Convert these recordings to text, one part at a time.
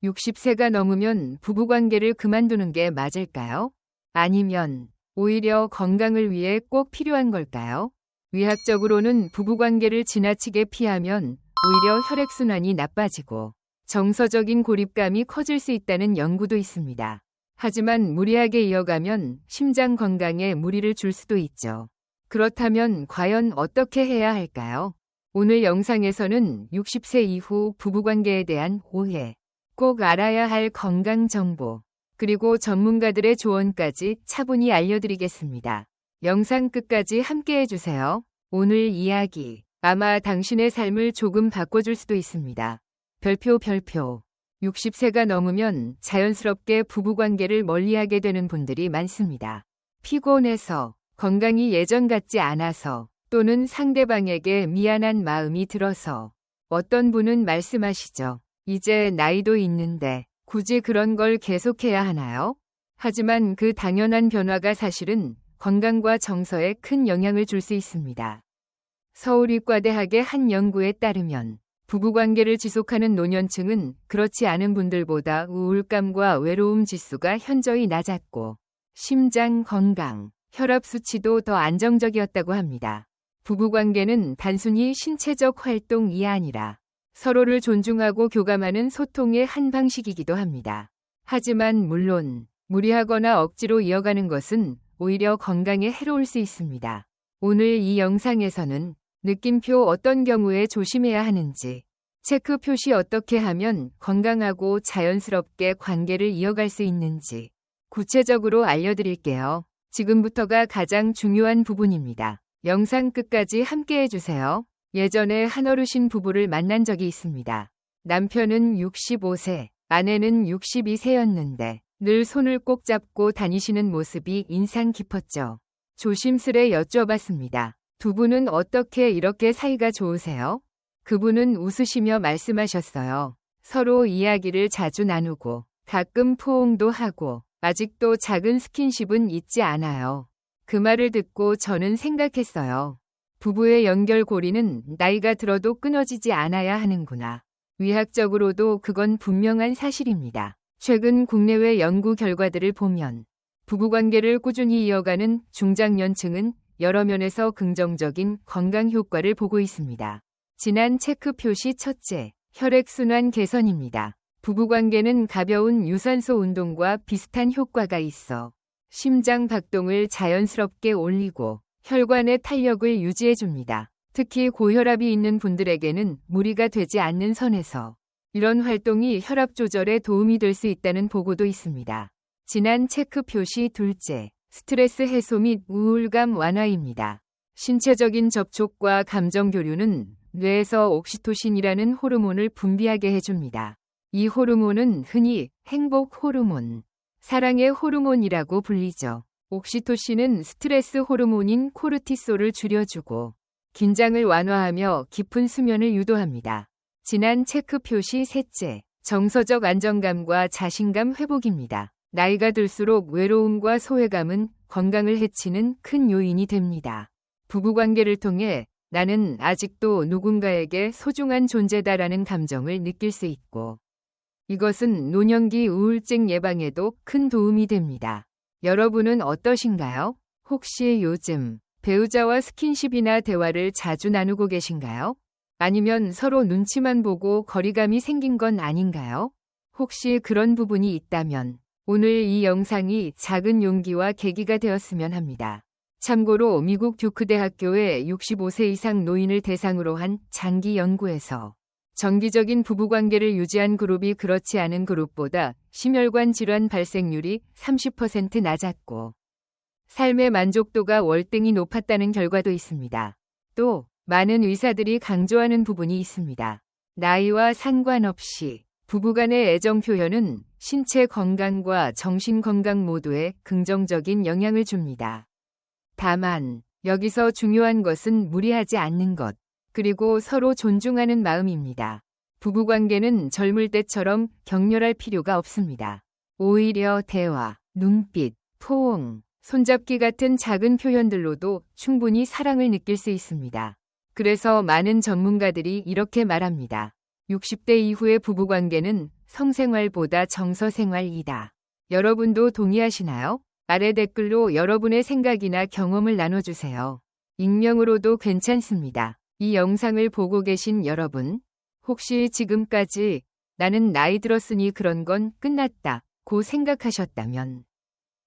60세가 넘으면 부부관계를 그만두는 게 맞을까요? 아니면 오히려 건강을 위해 꼭 필요한 걸까요? 의학적으로는 부부관계를 지나치게 피하면 오히려 혈액순환이 나빠지고 정서적인 고립감이 커질 수 있다는 연구도 있습니다. 하지만 무리하게 이어가면 심장 건강에 무리를 줄 수도 있죠. 그렇다면 과연 어떻게 해야 할까요? 오늘 영상에서는 60세 이후 부부관계에 대한 오해, 꼭 알아야 할 건강 정보, 그리고 전문가들의 조언까지 차분히 알려드리겠습니다. 영상 끝까지 함께 해주세요. 오늘 이야기, 아마 당신의 삶을 조금 바꿔줄 수도 있습니다. 별표 60세가 넘으면 자연스럽게 부부관계를 멀리하게 되는 분들이 많습니다. 피곤해서, 건강이 예전 같지 않아서, 또는 상대방에게 미안한 마음이 들어서. 어떤 분은 말씀하시죠. 이제 나이도 있는데 굳이 그런 걸 계속해야 하나요? 하지만 그 당연한 변화가 사실은 건강과 정서에 큰 영향을 줄 수 있습니다. 서울의과대학의 한 연구에 따르면 부부관계를 지속하는 노년층은 그렇지 않은 분들보다 우울감과 외로움 지수가 현저히 낮았고 심장 건강, 혈압 수치도 더 안정적이었다고 합니다. 부부관계는 단순히 신체적 활동이 아니라 서로를 존중하고 교감하는 소통의 한 방식이기도 합니다. 하지만 물론 무리하거나 억지로 이어가는 것은 오히려 건강에 해로울 수 있습니다. 오늘 이 영상에서는 느낌표 어떤 경우에 조심해야 하는지, 체크 표시 어떻게 하면 건강하고 자연스럽게 관계를 이어갈 수 있는지 구체적으로 알려드릴게요. 지금부터가 가장 중요한 부분입니다. 영상 끝까지 함께 해주세요. 예전에 한 어르신 부부를 만난 적이 있습니다. 남편은 65세, 아내는 62세였는데 늘 손을 꼭 잡고 다니시는 모습이 인상 깊었죠. 조심스레 여쭤봤습니다. 두 분은 어떻게 이렇게 사이가 좋으세요? 그분은 웃으시며 말씀하셨어요. 서로 이야기를 자주 나누고 가끔 포옹도 하고 아직도 작은 스킨십은 잊지 않아요. 그 말을 듣고 저는 생각했어요. 부부의 연결고리는 나이가 들어도 끊어지지 않아야 하는구나. 의학적으로도 그건 분명한 사실입니다. 최근 국내외 연구 결과들을 보면 부부관계를 꾸준히 이어가는 중장년층은 여러 면에서 긍정적인 건강 효과를 보고 있습니다. 진한 체크 표시 첫째, 혈액순환 개선입니다. 부부관계는 가벼운 유산소 운동과 비슷한 효과가 있어 심장 박동을 자연스럽게 올리고 혈관의 탄력을 유지해줍니다. 특히 고혈압이 있는 분들에게는 무리가 되지 않는 선에서 이런 활동이 혈압 조절에 도움이 될 수 있다는 보고도 있습니다. 진한 체크 표시 둘째, 스트레스 해소 및 우울감 완화입니다. 신체적인 접촉과 감정 교류는 뇌에서 옥시토신이라는 호르몬을 분비하게 해줍니다. 이 호르몬은 흔히 행복 호르몬, 사랑의 호르몬이라고 불리죠. 옥시토신은 스트레스 호르몬인 코르티솔을 줄여주고 긴장을 완화하며 깊은 수면을 유도합니다. 진한 체크 표시 셋째, 정서적 안정감과 자신감 회복입니다. 나이가 들수록 외로움과 소외감은 건강을 해치는 큰 요인이 됩니다. 부부관계를 통해 나는 아직도 누군가에게 소중한 존재다라는 감정을 느낄 수 있고 이것은 노년기 우울증 예방에도 큰 도움이 됩니다. 여러분은 어떠신가요? 혹시 요즘 배우자와 스킨십이나 대화를 자주 나누고 계신가요? 아니면 서로 눈치만 보고 거리감이 생긴 건 아닌가요? 혹시 그런 부분이 있다면 오늘 이 영상이 작은 용기와 계기가 되었으면 합니다. 참고로 미국 듀크 대학교의 65세 이상 노인을 대상으로 한 장기 연구에서 정기적인 부부관계를 유지한 그룹이 그렇지 않은 그룹보다 심혈관 질환 발생률이 30% 낮았고 삶의 만족도가 월등히 높았다는 결과도 있습니다. 또 많은 의사들이 강조하는 부분이 있습니다. 나이와 상관없이 부부간의 애정 표현은 신체 건강과 정신 건강 모두에 긍정적인 영향을 줍니다. 다만 여기서 중요한 것은 무리하지 않는 것, 그리고 서로 존중하는 마음입니다. 부부관계는 젊을 때처럼 격렬할 필요가 없습니다. 오히려 대화, 눈빛, 포옹, 손잡기 같은 작은 표현들로도 충분히 사랑을 느낄 수 있습니다. 그래서 많은 전문가들이 이렇게 말합니다. 60대 이후의 부부관계는 성생활보다 정서생활이다. 여러분도 동의하시나요? 아래 댓글로 여러분의 생각이나 경험을 나눠주세요. 익명으로도 괜찮습니다. 이 영상을 보고 계신 여러분, 혹시 지금까지 나는 나이 들었으니 그런 건 끝났다고 생각하셨다면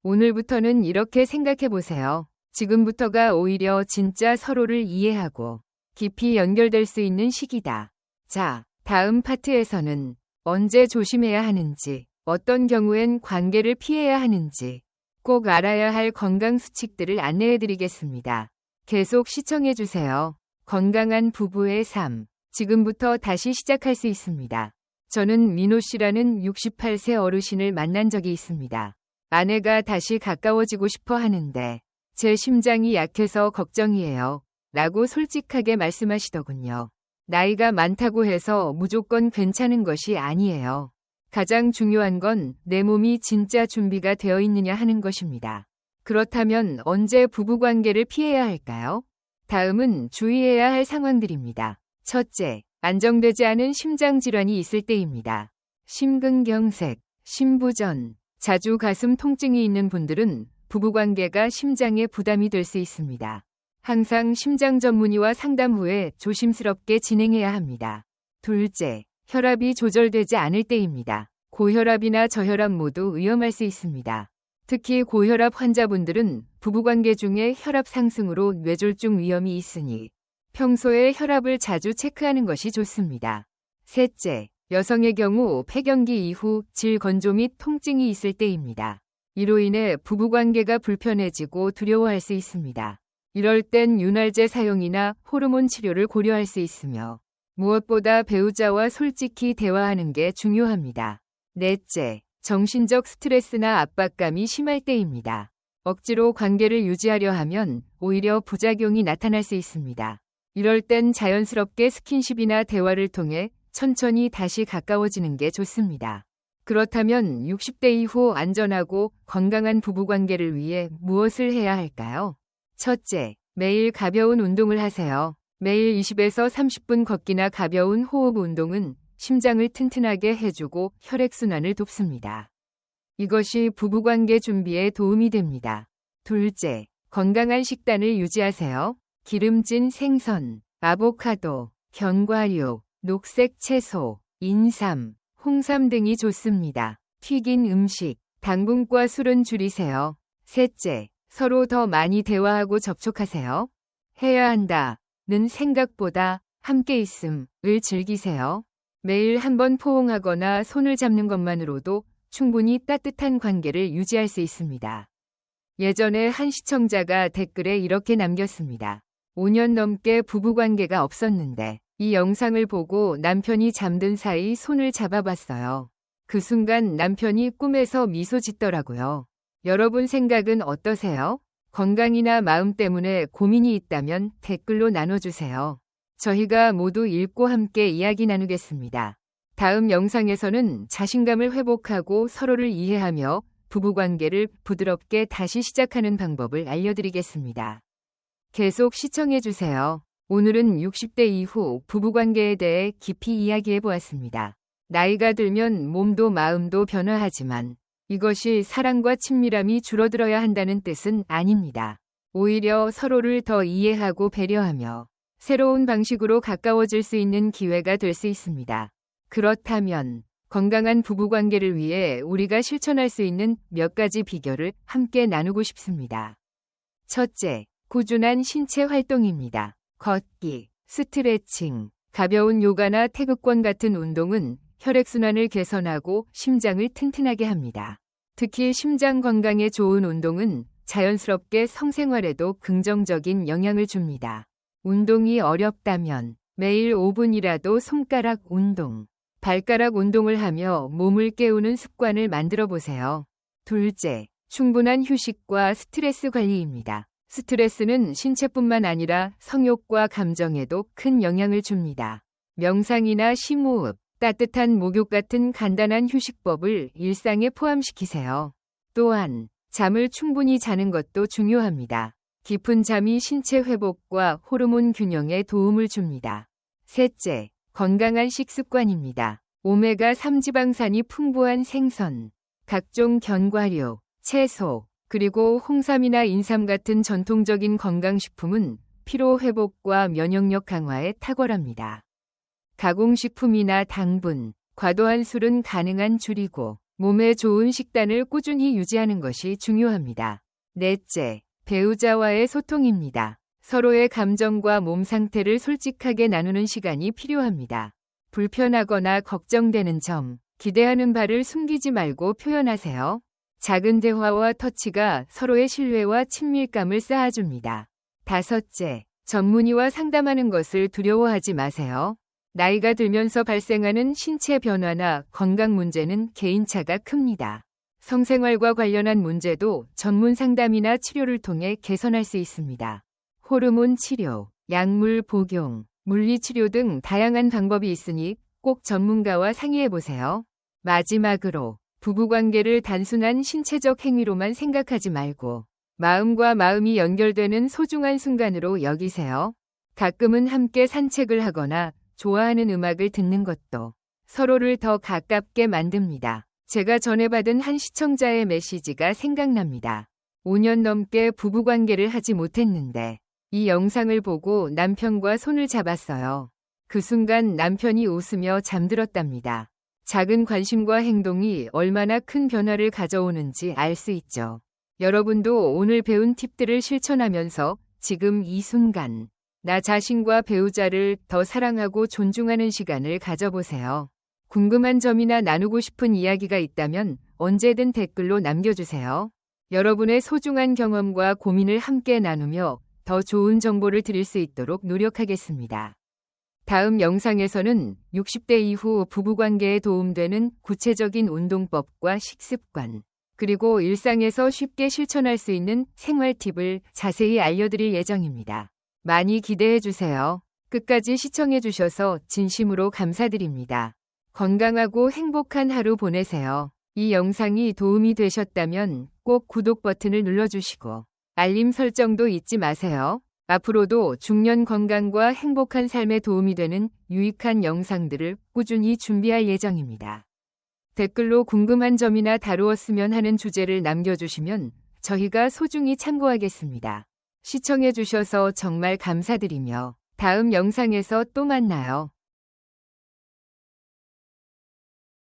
오늘부터는 이렇게 생각해 보세요. 지금부터가 오히려 진짜 서로를 이해하고 깊이 연결될 수 있는 시기다. 자, 다음 파트에서는 언제 조심해야 하는지, 어떤 경우엔 관계를 피해야 하는지 꼭 알아야 할 건강 수칙들을 안내해 드리겠습니다. 계속 시청해 주세요. 건강한 부부의 삶, 지금부터 다시 시작할 수 있습니다. 저는 민호 씨라는 68세 어르신을 만난 적이 있습니다. 아내가 다시 가까워지고 싶어 하는데 제 심장이 약해서 걱정이에요. 라고 솔직하게 말씀하시더군요. 나이가 많다고 해서 무조건 괜찮은 것이 아니에요. 가장 중요한 건 내 몸이 진짜 준비가 되어 있느냐 하는 것입니다. 그렇다면 언제 부부관계를 피해야 할까요? 다음은 주의해야 할 상황들입니다. 첫째, 안정되지 않은 심장질환이 있을 때입니다. 심근경색, 심부전, 자주 가슴 통증이 있는 분들은 부부관계가 심장에 부담이 될 수 있습니다. 항상 심장 전문의와 상담 후에 조심스럽게 진행해야 합니다. 둘째, 혈압이 조절되지 않을 때입니다. 고혈압이나 저혈압 모두 위험할 수 있습니다. 특히 고혈압 환자분들은 부부관계 중에 혈압 상승으로 뇌졸중 위험이 있으니 평소에 혈압을 자주 체크하는 것이 좋습니다. 셋째, 여성의 경우 폐경기 이후 질 건조 및 통증이 있을 때입니다. 이로 인해 부부관계가 불편해지고 두려워할 수 있습니다. 이럴 땐 윤활제 사용이나 호르몬 치료를 고려할 수 있으며 무엇보다 배우자와 솔직히 대화하는 게 중요합니다. 넷째, 정신적 스트레스나 압박감이 심할 때입니다. 억지로 관계를 유지하려 하면 오히려 부작용이 나타날 수 있습니다. 이럴 땐 자연스럽게 스킨십이나 대화를 통해 천천히 다시 가까워지는 게 좋습니다. 그렇다면 60대 이후 안전하고 건강한 부부관계를 위해 무엇을 해야 할까요? 첫째, 매일 가벼운 운동을 하세요. 매일 20에서 30분 걷기나 가벼운 호흡 운동은 심장을 튼튼하게 해주고 혈액순환을 돕습니다. 이것이 부부관계 준비에 도움이 됩니다. 둘째, 건강한 식단을 유지하세요. 기름진 생선, 아보카도, 견과류, 녹색 채소, 인삼, 홍삼 등이 좋습니다. 튀긴 음식, 당분과 술은 줄이세요. 셋째, 서로 더 많이 대화하고 접촉하세요. 해야 한다는 생각보다 함께 있음을 즐기세요. 매일 한번 포옹하거나 손을 잡는 것만으로도 충분히 따뜻한 관계를 유지할 수 있습니다. 예전에 한 시청자가 댓글에 이렇게 남겼습니다. 5년 넘게 부부관계가 없었는데 이 영상을 보고 남편이 잠든 사이 손을 잡아봤어요. 그 순간 남편이 꿈에서 미소 짓더라고요. 여러분 생각은 어떠세요? 건강이나 마음 때문에 고민이 있다면 댓글로 나눠주세요. 저희가 모두 읽고 함께 이야기 나누겠습니다. 다음 영상에서는 자신감을 회복하고 서로를 이해하며 부부관계를 부드럽게 다시 시작하는 방법을 알려드리겠습니다. 계속 시청해주세요. 오늘은 60대 이후 부부관계에 대해 깊이 이야기해 보았습니다. 나이가 들면 몸도 마음도 변화하지만 이것이 사랑과 친밀함이 줄어들어야 한다는 뜻은 아닙니다. 오히려 서로를 더 이해하고 배려하며 새로운 방식으로 가까워질 수 있는 기회가 될 수 있습니다. 그렇다면 건강한 부부관계를 위해 우리가 실천할 수 있는 몇 가지 비결을 함께 나누고 싶습니다. 첫째, 꾸준한 신체 활동입니다. 걷기, 스트레칭, 가벼운 요가나 태극권 같은 운동은 혈액순환을 개선하고 심장을 튼튼하게 합니다. 특히 심장 건강에 좋은 운동은 자연스럽게 성생활에도 긍정적인 영향을 줍니다. 운동이 어렵다면 매일 5분이라도 손가락 운동, 발가락 운동을 하며 몸을 깨우는 습관을 만들어 보세요. 둘째, 충분한 휴식과 스트레스 관리입니다. 스트레스는 신체뿐만 아니라 성욕과 감정에도 큰 영향을 줍니다. 명상이나 심호흡, 따뜻한 목욕 같은 간단한 휴식법을 일상에 포함시키세요. 또한 잠을 충분히 자는 것도 중요합니다. 깊은 잠이 신체 회복과 호르몬 균형에 도움을 줍니다. 셋째, 건강한 식습관입니다. 오메가3 지방산이 풍부한 생선, 각종 견과류, 채소, 그리고 홍삼이나 인삼 같은 전통적인 건강식품은 피로 회복과 면역력 강화에 탁월합니다. 가공식품이나 당분, 과도한 술은 가능한 줄이고 몸에 좋은 식단을 꾸준히 유지하는 것이 중요합니다. 넷째, 배우자와의 소통입니다. 서로의 감정과 몸 상태를 솔직하게 나누는 시간이 필요합니다. 불편하거나 걱정되는 점, 기대하는 바를 숨기지 말고 표현하세요. 작은 대화와 터치가 서로의 신뢰와 친밀감을 쌓아줍니다. 다섯째, 전문의와 상담하는 것을 두려워하지 마세요. 나이가 들면서 발생하는 신체 변화나 건강 문제는 개인차가 큽니다. 성생활과 관련한 문제도 전문 상담이나 치료를 통해 개선할 수 있습니다. 호르몬 치료, 약물 복용, 물리치료 등 다양한 방법이 있으니 꼭 전문가와 상의해보세요. 마지막으로 부부관계를 단순한 신체적 행위로만 생각하지 말고 마음과 마음이 연결되는 소중한 순간으로 여기세요. 가끔은 함께 산책을 하거나 좋아하는 음악을 듣는 것도 서로를 더 가깝게 만듭니다. 제가 전해받은 한 시청자의 메시지가 생각납니다. 5년 넘게 부부관계를 하지 못했는데 이 영상을 보고 남편과 손을 잡았어요. 그 순간 남편이 웃으며 잠들었답니다. 작은 관심과 행동이 얼마나 큰 변화를 가져오는지 알 수 있죠. 여러분도 오늘 배운 팁들을 실천하면서 지금 이 순간 나 자신과 배우자를 더 사랑하고 존중하는 시간을 가져보세요. 궁금한 점이나 나누고 싶은 이야기가 있다면 언제든 댓글로 남겨주세요. 여러분의 소중한 경험과 고민을 함께 나누며 더 좋은 정보를 드릴 수 있도록 노력하겠습니다. 다음 영상에서는 60대 이후 부부관계에 도움되는 구체적인 운동법과 식습관, 그리고 일상에서 쉽게 실천할 수 있는 생활 팁을 자세히 알려드릴 예정입니다. 많이 기대해주세요. 끝까지 시청해주셔서 진심으로 감사드립니다. 건강하고 행복한 하루 보내세요. 이 영상이 도움이 되셨다면 꼭 구독 버튼을 눌러주시고 알림 설정도 잊지 마세요. 앞으로도 중년 건강과 행복한 삶에 도움이 되는 유익한 영상들을 꾸준히 준비할 예정입니다. 댓글로 궁금한 점이나 다루었으면 하는 주제를 남겨주시면 저희가 소중히 참고하겠습니다. 시청해주셔서 정말 감사드리며 다음 영상에서 또 만나요.